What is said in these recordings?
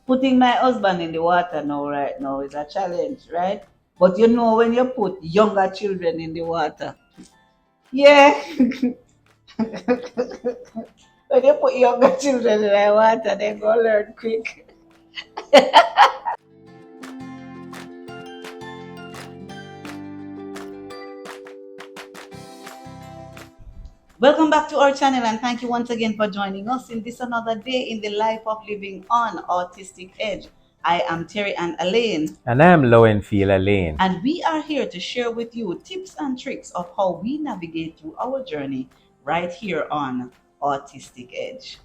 Putting my husband in the water now, right now, is a challenge, right? But you know, when you put younger children in the water, yeah, when you put younger children in the water, they go learn quick. Welcome back to our channel, and thank you once again for joining us in this another day in the life of living on Autistic Edge. I am Terry and Elaine, And I'm low and feel Elaine. and we are here to share with you tips and tricks of how we navigate through our journey right here on Autistic Edge.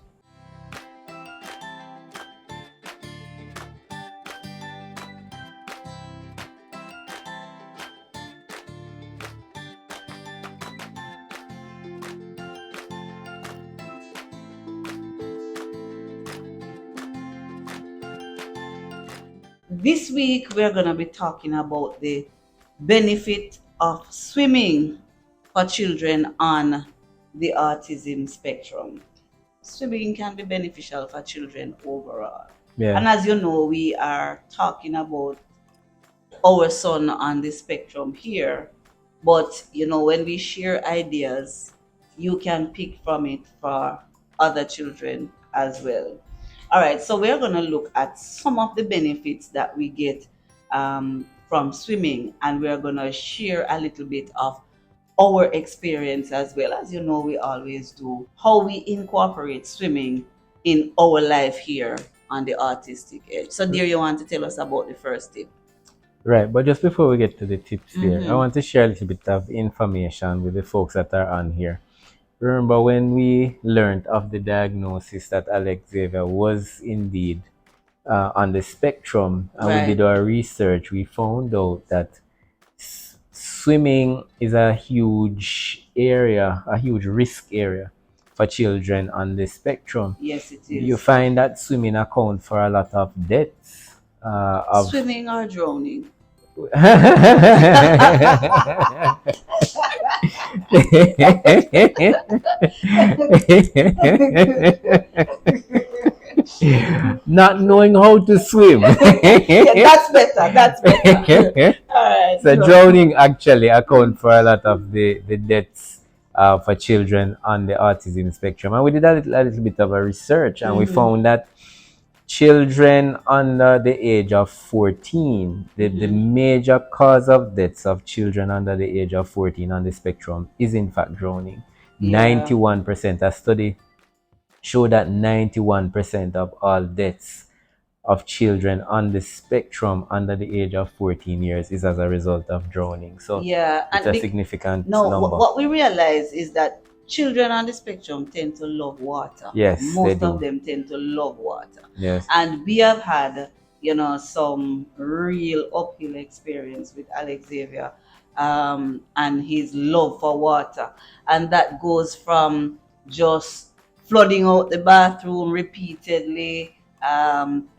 This week, we're going to be talking about the benefit of swimming for children on the autism spectrum. Swimming can be beneficial for children overall. Yeah. And as you know, we are talking about our son on the spectrum here. But you know, when we share ideas, you can pick from it for other children as well. All right, so we're going to look at some of the benefits that we get from swimming, and we're going to share a little bit of our experience as well. As you know, we always do, how we incorporate swimming in our life here on the Autistic Edge. So, dear, you want to tell us about the first tip? Right, but just before we get to the tips there, I Mm-hmm. want to share a little bit of information with the folks that are on here. Remember when we learned of the diagnosis that Alex Xavier was indeed on the spectrum, and we did Right. our research, we found out that swimming is a huge area, a huge risk area for children on the spectrum. Yes, it You is. find that swimming account for a lot of deaths of Swimming or drowning? Not knowing how to swim. Yeah, that's better. That's better. All right. So So, drowning actually account for a lot of the deaths for children on the autism spectrum. And we did a little bit of a research, and we mm-hmm, found that children under the age of 14, the mm-hmm. major cause of deaths of children under the age of 14 on the spectrum is in fact drowning. Yeah. 91%. A study showed that 91% of all deaths of children on the spectrum under the age of 14 years is as a result of drowning. So Yeah, it's a significant no, number. what we realize is that children on the spectrum tend to love water. Yes, they Most of do. them tend to love water. Yes. And we have had, you know, some real uphill experience with Alex Xavier and his love for water. And that goes from just flooding out the bathroom repeatedly,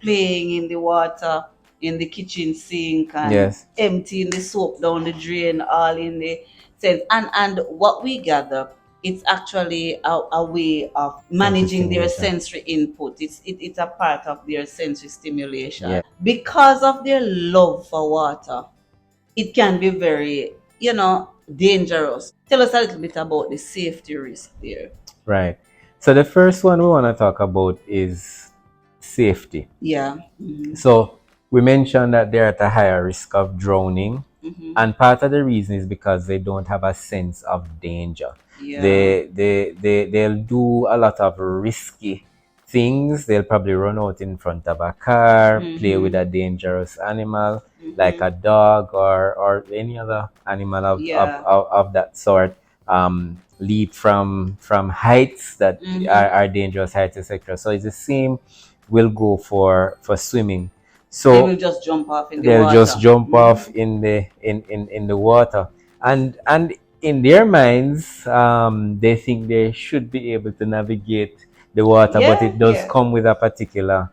playing in the water, in the kitchen sink, and Yes. emptying the soap down the drain, all in the sense. And what we gather, it's actually a way of Sensory managing their stimulation. sensory input. It's a part of their sensory Yeah. stimulation. Because of their love for water, it can be very, you know, dangerous. Tell us a little bit about the safety risk there. Right. So the first one we want to talk about is safety. Yeah. Mm-hmm. So we mentioned that they're at a higher risk of drowning, Mm-hmm. and part of the reason is because they don't have a sense of danger. Yeah. They'll do a lot of risky things. They'll probably run out in front of a car, play with Mm-hmm. a dangerous animal like Mm-hmm. a dog or any other animal Yeah. of that sort. Leap from heights that Mm-hmm. are dangerous heights, etc. So it's the same will go for swimming. They will So just jump off in the they'll just water. jump off Mm-hmm. in the water, and in their minds, they think they should be able to navigate the water, but Yeah, it does yeah. come with a particular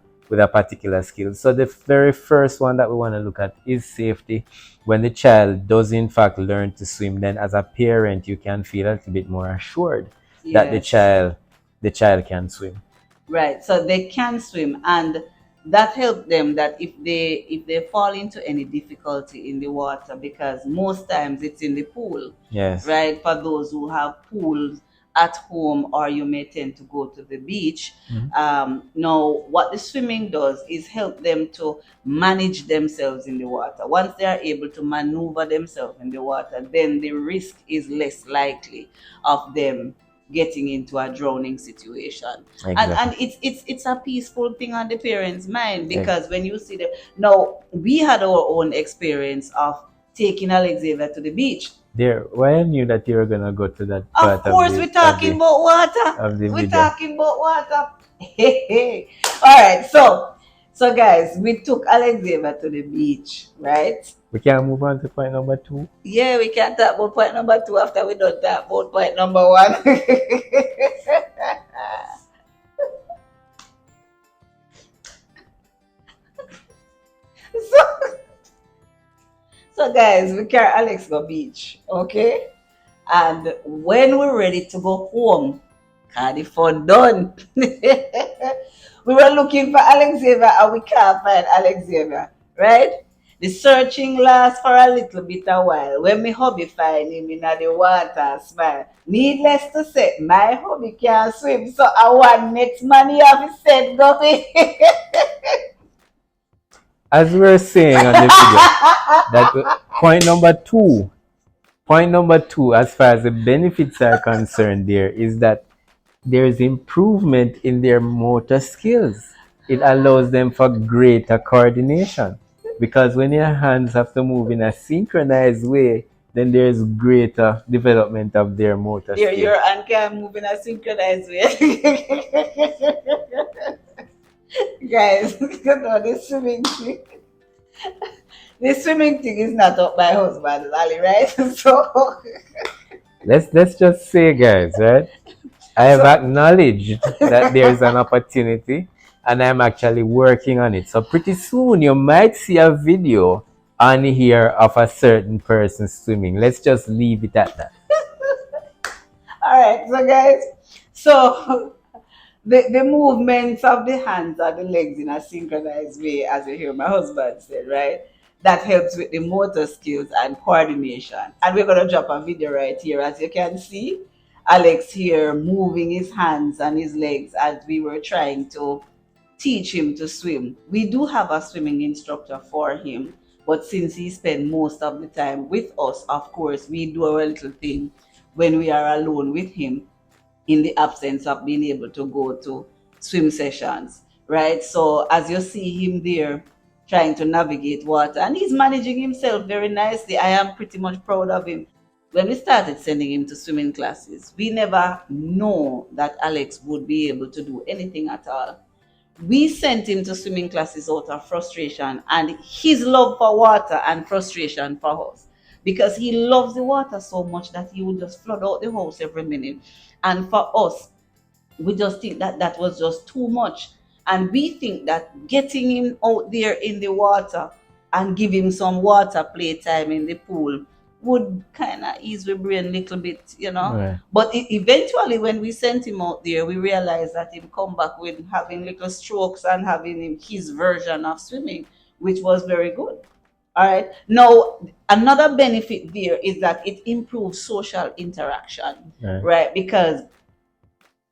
skill. So the very first one that we want to look at is safety. When the child does in fact learn to swim, then as a parent you can feel a little bit more assured that Yes. the child can swim. Right. So they can swim, and that help them that if they fall into any difficulty in the water, because most times it's in the pool, Yes. right? For those who have pools at home, or you may tend to go to the beach. Mhm. Now what the swimming does is help them to manage themselves in the water. Once they are able to maneuver themselves in the water, then the risk is less likely of them getting into a drowning situation. And Exactly. it's a peaceful thing on the parents' mind, Ex- because when you see them. Now we had our own experience of taking Alexander to the beach. There, why I knew that you were gonna go to that Of part of course, the we're talking about water. of the We're video. talking about water. Hey, hey. All right, so guys, we took Alexander to the beach, right? We can move on to point number two. Yeah, we can talk about point number two after we done talk about point number one. so, so guys, we carry Alex go beach, okay? And when we're ready to go home, the fun done. We were looking for Alexander and we can't find Alexander, right? The searching lasts for a little bit a while. When my hubby find him in the water, smile. Needless to say, my hubby can't swim, so I want next man he have his said go me. As we were saying on the video, that point number two, point number two, as far as the benefits are concerned, there is that there is improvement in their motor skills. It allows them for greater coordination because when your hands have to move in a synchronized way, then there's greater development of their motor There, skills. your hand can move in a synchronized way. Guys, you know, this swimming thing is not up my husband, Ali, right? So, Let's just say, guys, right? I have so acknowledged that there is an opportunity and I'm actually working on it. So pretty soon you might see a video on here of a certain person swimming. Let's just leave it at that. all right, so guys, so the movements of the hands and the legs in a synchronized way, as you hear my husband said, right? That helps with the motor skills and coordination. And we're gonna drop a video right here, as you can see. Alex here moving his hands and his legs as we were trying to teach him to swim. We do have a swimming instructor for him, but since he spent most of the time with us, of course, we do our little thing when we are alone with him in the absence of being able to go to swim sessions, right? So as you see him there trying to navigate water, and he's managing himself very nicely. I am pretty much proud of him. When we started sending him to swimming classes, we never know that Alex would be able to do anything at all. We sent him to swimming classes out of frustration and his love for water and frustration for us, because he loves the water so much that he would just flood out the house every minute. And for us, we just think that that was just too much. And we think that getting him out there in the water and give him some water playtime in the pool would kind of ease the brain a little bit, you know. Right. But eventually, when we sent him out there, we realized that him come back with having little strokes and having his version of swimming, which was very good. All right. Now, another benefit there is that it improves social interaction, Right. right? Because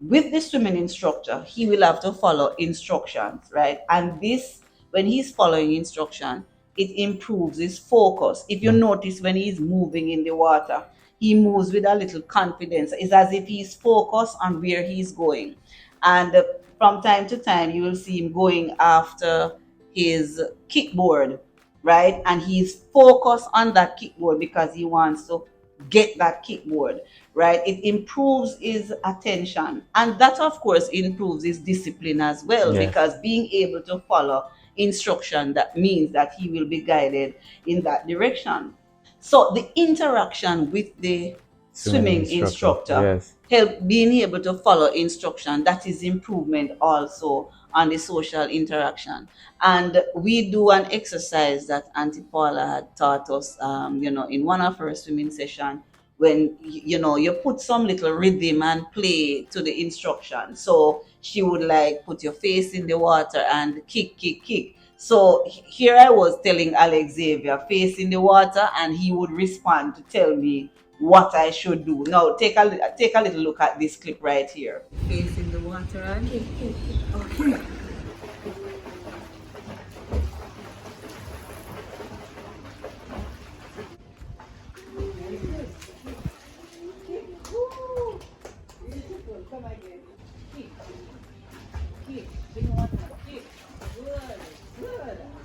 with the swimming instructor, he will have to follow instructions, right? And this, when he's following instruction, it improves his focus. If you Yeah. notice, when he's moving in the water, he moves with a little confidence. It's as if he's focused on where he's going. And from time to time, you will see him going after his kickboard, right? And he's focused on that kickboard because he wants to get that kickboard, right? It improves his attention. And that, of course, improves his discipline as well, Yes. because being able to follow instruction, that means that he will be guided in that direction. So the interaction with the Swimming swimming instructor. instructor Yes. help being able to follow instruction, that is improvement also on the social interaction. And we do an exercise that Auntie Paula had taught us, in one of her swimming sessions, when you put some little rhythm and play to the instruction. So she would like put your face in the water and kick, kick, kick. So here I was telling Alex Xavier face in the water, and he would respond to tell me what I should do. Now take a little look at this clip right here. Face in the water and okay.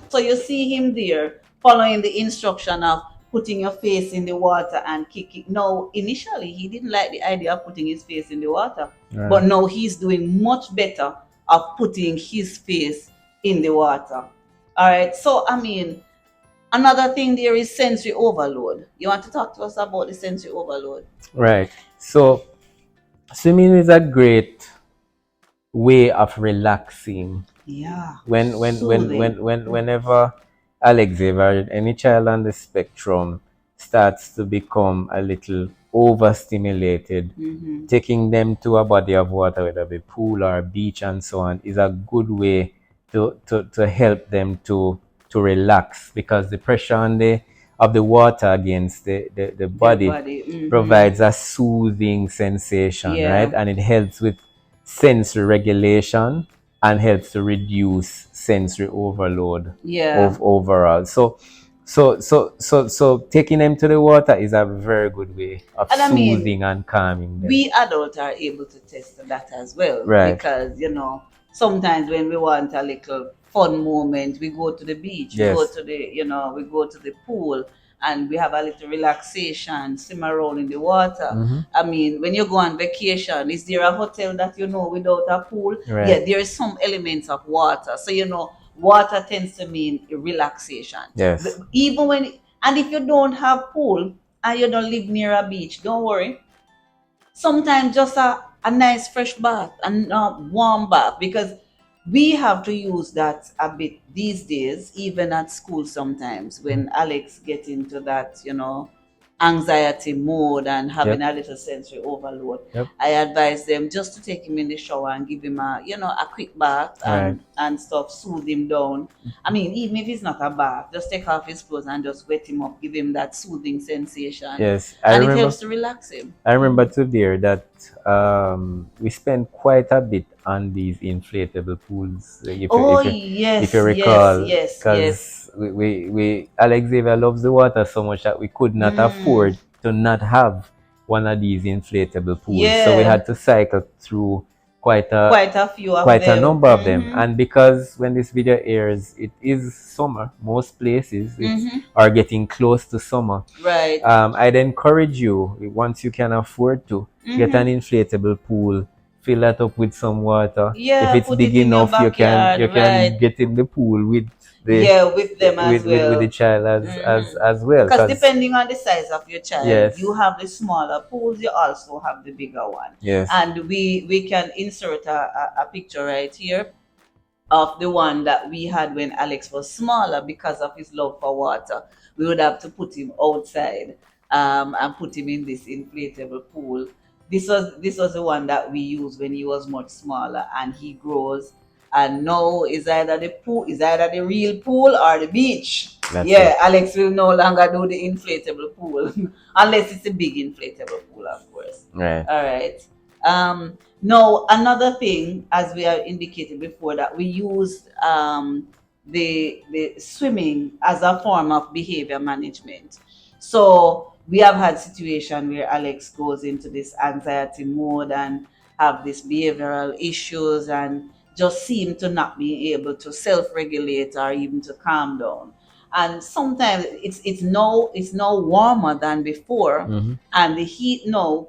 So you see him there following the instruction of putting your face in the water and kicking. No, initially he didn't like the idea of putting his face in the water, but Right. now he's doing much better of putting his face in the water. All right. So I mean, another thing there is sensory overload. You want to talk to us about the sensory overload? Right. So swimming is a great way of relaxing. Yeah. When Soothing. whenever Alex Xavier, any child on the spectrum, starts to become a little overstimulated, Mm-hmm. taking them to a body of water, whether it be pool or beach and so on, is a good way to help them to relax, because the pressure on the of the water against the Their body body. Mm-hmm. provides a soothing sensation, right? Yeah. And it helps with sensory regulation and helps to reduce sensory overload Yeah. of overall. So taking them to the water is a very good way of And I mean, soothing and calming them. we adults are able to test that as well, Right. because sometimes when we want a little fun moment, we go to the beach, we go Yes. to the we go to the pool, and we have a little relaxation, swim around in the water. Mm-hmm. I mean, when you go on vacation, is there a hotel that without a pool? Right. Yeah, there is some elements of water. So water tends to mean relaxation. Yes. Even when and if you don't have pool and you don't live near a beach, don't worry, sometimes just a nice fresh bath and warm bath, because we have to use that a bit these days, even at school sometimes when Alex get into that anxiety mode and having Yep. a little sensory overload. Yep. I advise them just to take him in the shower and give him a quick bath Right. and stuff, soothe him down. I mean, even if it's not a bath, just take off his clothes and just wet him up, give him that soothing sensation, Yes. and it helps to relax him. I remember too there that we spent quite a bit on these inflatable pools. Oh If you yes, yes, recall, yes, yes. because we Alex Xavier loves the water so much that we could not Mm, afford to not have one of these inflatable pools. So we yeah, had to cycle through quite a quite a few of quite a them. number of them. Mm-hmm. And because when this video airs, it is summer, most places it's Mm-hmm. are getting close to summer. Right. I'd encourage you, once you can afford to, get an Mm-hmm. inflatable pool, fill that up with some water. If Yeah, it's put big it in your enough, backyard, you can right? get in the pool with the Yeah, with them as with the well. child Mm-hmm. as well. Because Cause depending on the size of your child, yes, you have the smaller pools, you also have the bigger one. yes, And we can insert a picture right here of the one that we had when Alex was smaller. Because of his love for water, we would have to put him outside and put him in this inflatable pool. This was the one that we used when he was much smaller, and he grows. And now is either the real pool or the beach. that's it. Yeah, Alex will no longer do the inflatable pool unless it's a big inflatable pool, of course. Right. All right. No, another thing, as we have indicated before, that we used the swimming as a form of behavior management. So we have had situation where Alex goes into this anxiety mode and have these behavioral issues and just seem to not be able to self-regulate or even to calm down. And sometimes it's now warmer than before, Mm-hmm. and the heat now,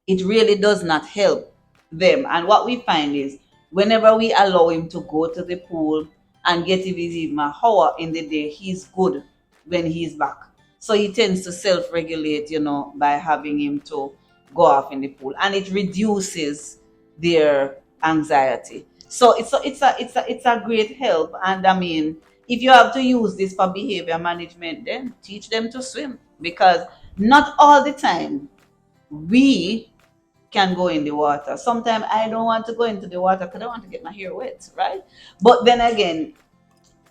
it really does not help them. And what we find is, whenever we allow him to go to the pool and get if it's even an hour in the day, he's good when he's back. So he tends to self-regulate, by having him to go off in the pool, and it reduces their anxiety. So it's a great help. And I mean, if you have to use this for behavior management, then teach them to swim, because Not all the time we can go in the water. Sometimes I don't want to go into the water because I want to get my hair wet, right? But then again,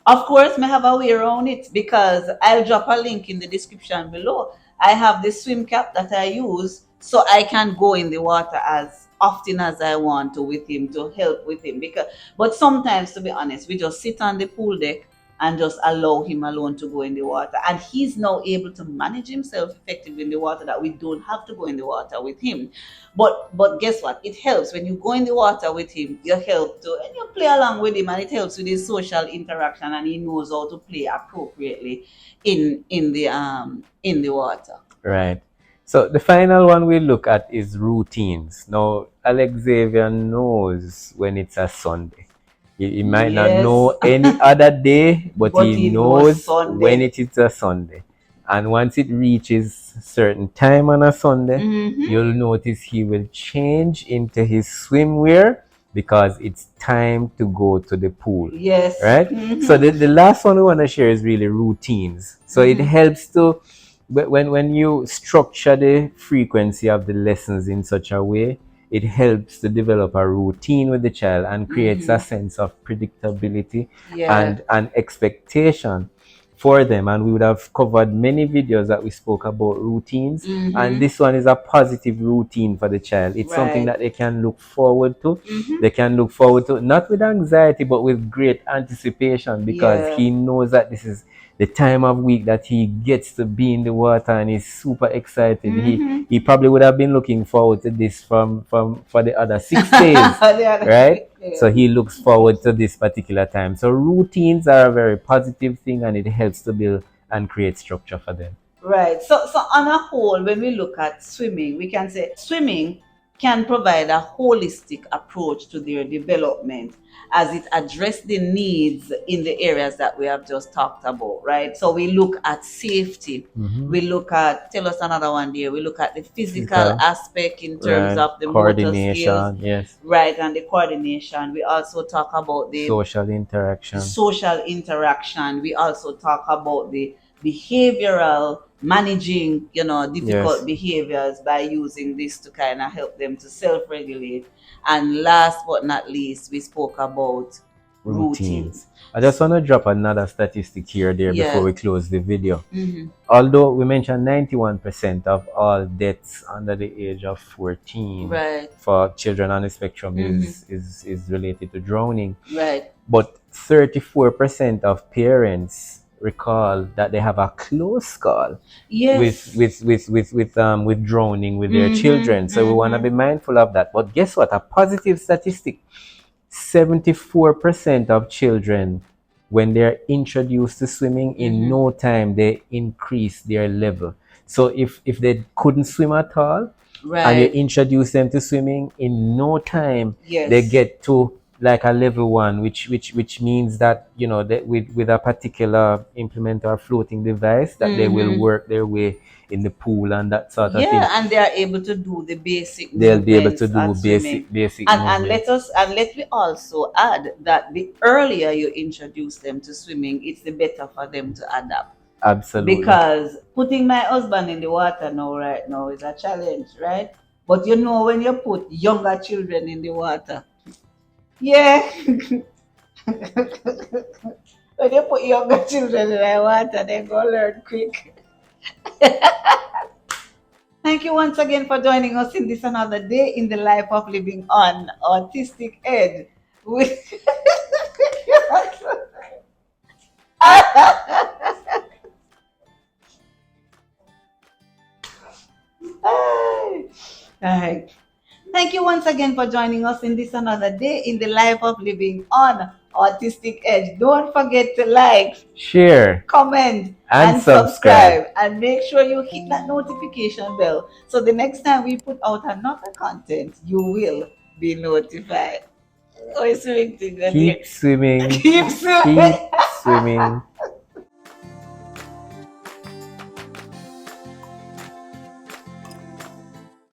of course, may have a way around it because I'll drop a link in the description below. I have the swim cap that I use so I can go in the water as often as I want to with him to help with him. Because, but sometimes, to be honest, we just sit on the pool deck and just allow him alone to go in the water. And he's now able to manage himself effectively in the water that we don't have to go in the water with him. But guess what? It helps when you go in the water with him. You help to and you play along with him, and it helps with his social interaction, and he knows how to play appropriately in the water. Right. So the final one we look at is routines. Now, Alex Xavier knows when it's a Sunday. He might not Yes, know any other day, but but he he knows knows when Sunday. it is a Sunday. And once it reaches certain time on a Sunday, Mm-hmm. you'll notice he will change into his swimwear because it's time to go to the pool. Yes. Right? So Mm-hmm. the last one we want to share is really routines. So it Mm-hmm. helps to when you structure the frequency of the lessons in such a way, it helps to develop a routine with the child and creates a Mm-hmm. sense of predictability Yeah. and an expectation for them. And we would have covered many videos that we spoke about routines. And Mm-hmm. this one is a positive routine for the child. It's something Right. that they can look forward to. Mm-hmm. They can look forward to, not with anxiety, but with great anticipation because Yeah. he knows that this is the time of week that he gets to be in the water and he's super excited. Mm-hmm. He probably would have been looking forward to this from for the other 6 days, The other right? week, yeah. So he looks forward to this particular time. So routines are a very positive thing and it helps to build and create structure for them. Right. So on a whole, when we look at swimming, we can say swimming can provide a holistic approach to their development as it addresses the needs in the areas that we have just talked about, right? So we look at safety. Mm-hmm. We look at, tell us another one there. We look at the physical Physical, aspect in terms right? of the motor skills, Coordination, yes. right, and the coordination. We also talk about Social the interaction, social interaction. We also talk about the behavioral managing, difficult yes. behaviors by using this to kind of help them to self-regulate. And last but not least, we spoke about routine. Routines. I just want to drop another statistic here there before Yeah. we close the video. Hmm. Although we mentioned 91% of all deaths under the age of 14 Right. for children on the spectrum Hmm. is related to drowning, Right. but 34% of parents recall that they have a close call Yes. with drowning with their Hmm. children. So we want to be Hmm. mindful of that. But guess what? A positive statistic: 74% of children, when they're introduced to swimming, in Hmm. no time they increase their level. So if they couldn't swim at all and you Right. introduce them to swimming, in no time they Yes. get to like a level one, which means that that with a particular implement or floating device that they will Hmm. work their way in the pool and that sort of thing. Yeah, and they are able to do the basic They'll be able to movements do at swimming. basic And let movements. us and let me also add that the earlier you introduce them to swimming, it's the better for them to adapt. Absolutely. Because putting my husband in the water now right now is a challenge, right? But when you put younger children in the water, yeah, when you put younger children in the water, they go learn quick. Thank you once again for joining us in this another day in the life of living on Autistic Edge. With Alright. Thank you once again for joining us in this another day in the life of living on Autistic Edge. Don't forget to like, Share comment, and and subscribe. subscribe, and make sure you hit that notification bell so the next time we put out another content, you will be notified. Oh, it's swimming, dear. Keep swimming. Keep Keep swimming. swimming.